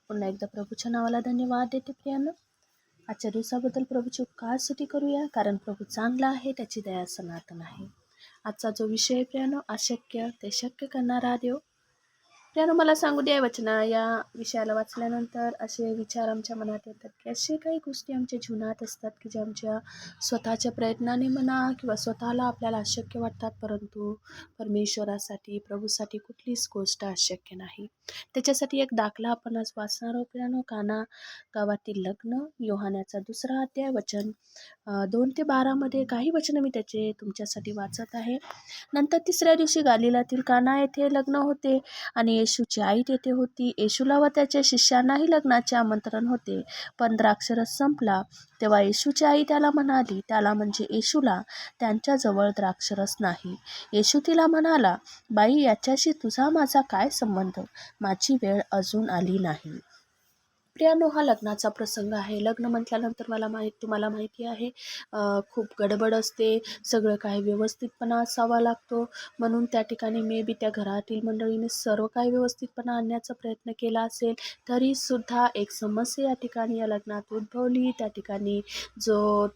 पुन्हा एकदा प्रभूच्या नावाला धन्यवाद देते प्रियांनो. आजच्या दिवसाबद्दल प्रभूची उपकार स्तुती करूया, कारण प्रभू चांगला आहे, त्याची दया सनातन आहे. आजचा जो विषय आहे प्रियांनो, अशक्य ते शक्य करणारा देव. प्रियांनो, मला सांगू द्या, वचना या विषयाला वाचल्यानंतर असे विचार आमच्या मनात येतात की असे काही गोष्टी आमच्या जीवनात असतात की ज्या आमच्या स्वतःच्या प्रयत्नाने म्हणा किंवा स्वतःला आपल्याला अशक्य वाटतात, परंतु परमेश्वरासाठी, प्रभूसाठी कुठलीच गोष्ट अशक्य नाही. त्याच्यासाठी एक दाखला आपण आज वाचणार आहोत प्रियांनो. काना गावातील लग्न, योहानाचा 2 अध्याय, वचन 2 ते 12 मध्ये काही वचन मी त्याचे तुमच्यासाठी वाचत आहे. नंतर 3ऱ्या दिवशी गालिलातील काना येथे लग्न होते आणि येशूची आई तेथे होती. येशूला व त्याच्या शिष्यांनाही लग्नाचे आमंत्रण होते. पण द्राक्षरस संपला. तेव्हा येशूची आई त्याला म्हणाली, त्याला म्हणजे येशूला, त्यांच्याजवळ द्राक्षरस नाही. येशू तिला म्हणाला, बाई, याच्याशी तुझा माझा काय संबंध? माझी वेळ अजून आली नाही. प्रियांनो, हा लग्नाचा प्रसंग आहे. लग्न म्हटल्यानंतर तुम्हाला माहिती आहे, खूप गडबड असते, सगळं काही व्यवस्थितपणा असावा लागतो. म्हणून त्या ठिकाणी मे बी त्या घरातील मंडळीने सर्व काही व्यवस्थितपणा आणण्याचा प्रयत्न केला असेल, तरीसुद्धा एक समस्या या ठिकाणी या लग्नात उद्भवली. त्या ठिकाणी जो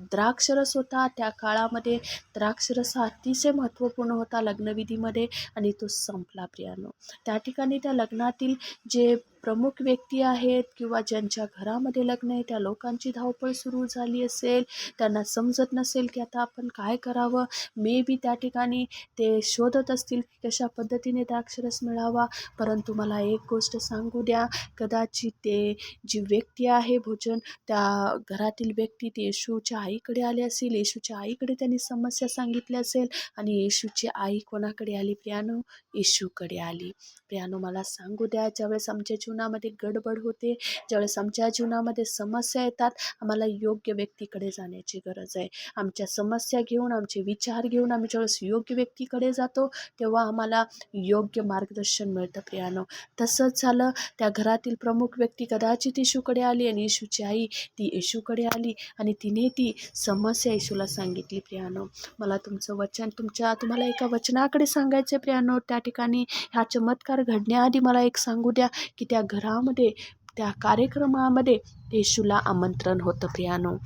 द्राक्षरस होता, त्या काळामध्ये द्राक्षरस हा अतिशय महत्त्वपूर्ण होता लग्नविधीमध्ये, आणि तो संपला प्रियांनो. त्या ठिकाणी त्या लग्नातील जे प्रमुख व्यक्ती आहेत किंवा ज्यांच्या घरामध्ये लग्न आहे, त्या लोकांची धावपळ सुरू झाली असेल. त्यांना समजत नसेल की आता आपण काय करावं. मे बी त्या ठिकाणी ते शोधत असतील की कशा पद्धतीने द्राक्षरस मिळावा. परंतु मला एक गोष्ट सांगू द्या, कदाचित ते जी व्यक्ती आहे, त्या घरातील व्यक्ती ती येशूच्या आईकडे आले असेल. येशूच्या आईकडे त्यांनी समस्या सांगितली असेल आणि येशूची आई कोणाकडे आली प्रियांनो? येशूकडे आली. प्रियांनो, मला सांगू द्या, ज्यावेळेस आमच्या जीवनामध्ये गडबड होते, ज्यावेळेस आमच्या जीवनामध्ये समस्या येतात, आम्हाला योग्य व्यक्तीकडे जाण्याची गरज आहे. आमच्या समस्या घेऊन, आमचे विचार घेऊन आम्ही ज्यावेळेस योग्य व्यक्तीकडे जातो, तेव्हा आम्हाला योग्य मार्गदर्शन मिळतं प्रियांनो. तसंच झालं. त्या घरातील प्रमुख व्यक्ती कदाचित येशूकडे आली आणि येशूची आई ती येशूकडे आली आणि तिने ती समस्या येशूला सांगितली प्रियांनो. मला तुमचं वचन तुम्हाला एका वचनाकडे सांगायचं आहे प्रियांनो. त्या ठिकाणी हा चमत्कार घडण्याआधी मला एक सांगू द्या की त्या घरामध्ये, त्या कार्यक्रमामध्ये येशूला आमंत्रण होतं प्रियांनो.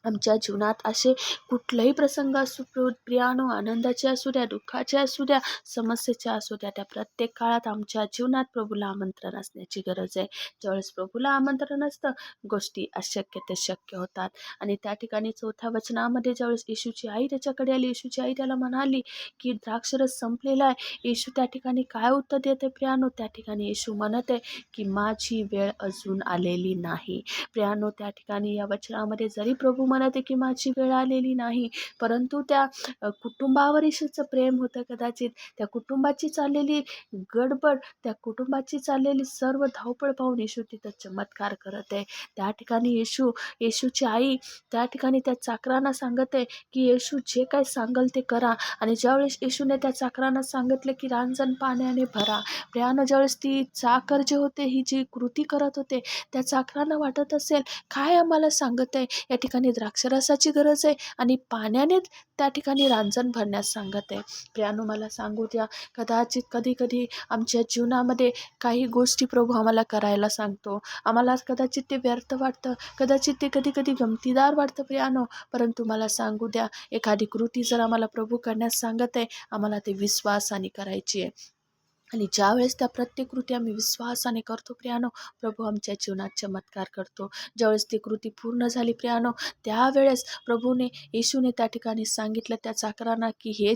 आमच्या जीवनात असे कुठलेही प्रसंग असू प्रियांनो, आनंदाचे असू द्या, दुःखाचे असू द्या, समस्येचे असू द्या, त्या प्रत्येक काळात आमच्या जीवनात प्रभूला आमंत्रण असण्याची गरज आहे. ज्यावेळेस प्रभूला आमंत्रण असतं, गोष्टी अशक्य ते शक्य होतात. आणि त्या ठिकाणी 4थ्या वचनामध्ये ज्यावेळेस येशूची आई त्याच्याकडे आली, येशूची आई त्याला म्हणाली की द्राक्षरस संपलेला आहे. येशू त्या ठिकाणी काय उत्तर देते प्रियांनो? त्या ठिकाणी येशू म्हणत आहे की माझी वेळ अजून आलेली नाही. प्रियांनो, त्या ठिकाणी या वचनामध्ये जरी प्रभू म्हणत आहे की माझी वेळ आलेली नाही, परंतु त्या कुटुंबावर येशूचं प्रेम होतं. कदाचित त्या कुटुंबाची चाललेली गडबड, त्या कुटुंबाची चाललेली सर्व धावपळ पाहून येशू तिथं चमत्कार करत आहे. त्या ठिकाणी येशूची आई त्या ठिकाणी त्या चाकरांना सांगत आहे की येशू जे काय सांगल ते करा. आणि ज्यावेळेस येशूने त्या चाकरांना सांगितलं की रांजण पाण्याने भरा, प्रियांनो, ज्यावेळेस ती चाकर जे होते, ही जी कृती करत होते, त्या चाकरांना वाटत असेल, काय आम्हाला सांगत आहे, या ठिकाणी द्राक्षरसाची गरज आहे आणि पाण्याने त्या ठिकाणी रांजण भरण्यास सांगत आहे. प्रियांनो, मला सांगू द्या, कदाचित कधी आमच्या जीवनामध्ये काही गोष्टी प्रभू आम्हाला करायला सांगतो. आम्हाला कदाचित ते व्यर्थ वाटतं, कदाचित ते कधी गमतीदार वाटतं प्रियांनो. परंतु मला सांगू द्या, एखादी कृती जर आम्हाला प्रभू करण्यास सांगत आहे, आम्हाला ते विश्वासाने करायची आहे. आणि ज्यावेळेस त्या प्रत्येक कृती आम्ही विश्वासाने करतो प्रियांनो, प्रभू आमच्या जीवनात चमत्कार करतो. ज्यावेळेस ती कृती पूर्ण झाली प्रियांनो, त्यावेळेस येशूने त्या ठिकाणी सांगितलं त्या चाकरांना की हे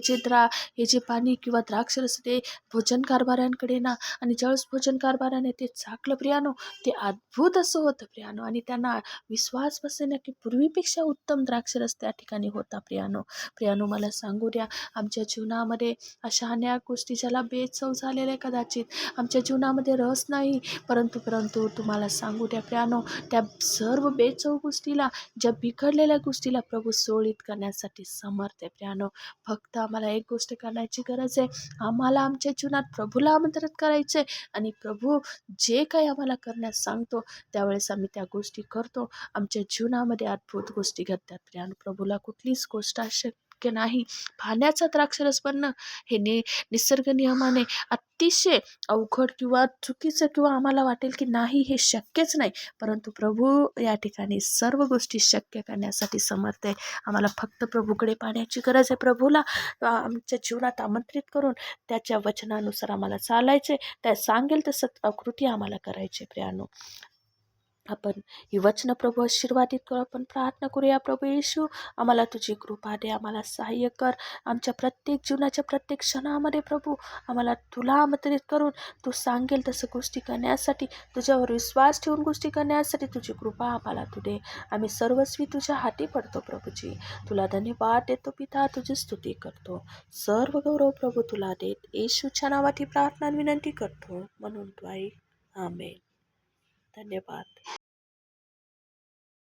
जे पाणी किंवा द्राक्षरस ते भोजन कारभाऱ्यांकडे ना. आणि ज्यावेळेस भोजन कारभाराने ते चाकलं प्रियांनो, ते अद्भुत असं होतं प्रियांनो. आणि त्यांना विश्वास बसेना की पूर्वीपेक्षा उत्तम द्राक्षरस त्या ठिकाणी होता प्रियांनो, मला सांगू द्या, आमच्या जीवनामध्ये अशा अनेक गोष्टी ज्याला बेचव झालेल्या आहे, कदाचित आमच्या जीवनामध्ये रस नाही, परंतु तुम्हाला सांगू द्या प्रियांनो, त्या सर्व बेचव गोष्टीला, ज्या बिघडलेल्या गोष्टीला प्रभू सोळीत करण्यासाठी समर्थ आहे प्रियांनो. फक्त आम्हाला एक गोष्ट करण्याची गरज आहे, आम्हाला आमच्या जीवनात प्रभूला आमंत्रित करायचं आहे आणि प्रभू जे काही आम्हाला करण्यास सांगतो, त्यावेळेस आम्ही त्या गोष्टी करतो. आमच्या जीवनामध्ये अद्भुत गोष्टी घडतात प्रियांनो. प्रभूला कुठलीच गोष्ट शक्य नाही. पाण्याचा द्राक्षरस बनणं हे निसर्ग नियमाने अतिशय अवघड किंवा चुकीचं किंवा आम्हाला वाटेल की नाही हे शक्यच नाही, परंतु प्रभू या ठिकाणी सर्व गोष्टी शक्य करण्यासाठी समर्थ आहे. आम्हाला फक्त प्रभूकडे पाहण्याची गरज आहे. प्रभूला आमच्या जीवनात आमंत्रित करून त्याच्या वचनानुसार आम्हाला चालायचे, त्या सांगेल तसं कृती आम्हाला करायचे. प्रियानो, आपण ही वचनं प्रभू आशीर्वादित करू. आपण प्रार्थना करूया. प्रभू येशू, आम्हाला तुझी कृपा दे, आम्हाला सहाय्य कर. आमच्या प्रत्येक जीवनाच्या प्रत्येक क्षणामध्ये प्रभू आम्हाला तुला आमंत्रित करून तू सांगेल तसं गोष्टी करण्यासाठी, तुझ्यावर विश्वास ठेवून गोष्टी करण्यासाठी तुझी कृपा आम्हाला तू दे. आम्ही सर्वस्वी तुझ्या हाती पडतो प्रभूजी. तुला धन्यवाद देतो पिता, तुझी स्तुती करतो. सर्व गौरव प्रभू तुला देत येशूच्या नावाची प्रार्थना विनंती करतो म्हणून द्वाई. आमेन. धन्यवाद.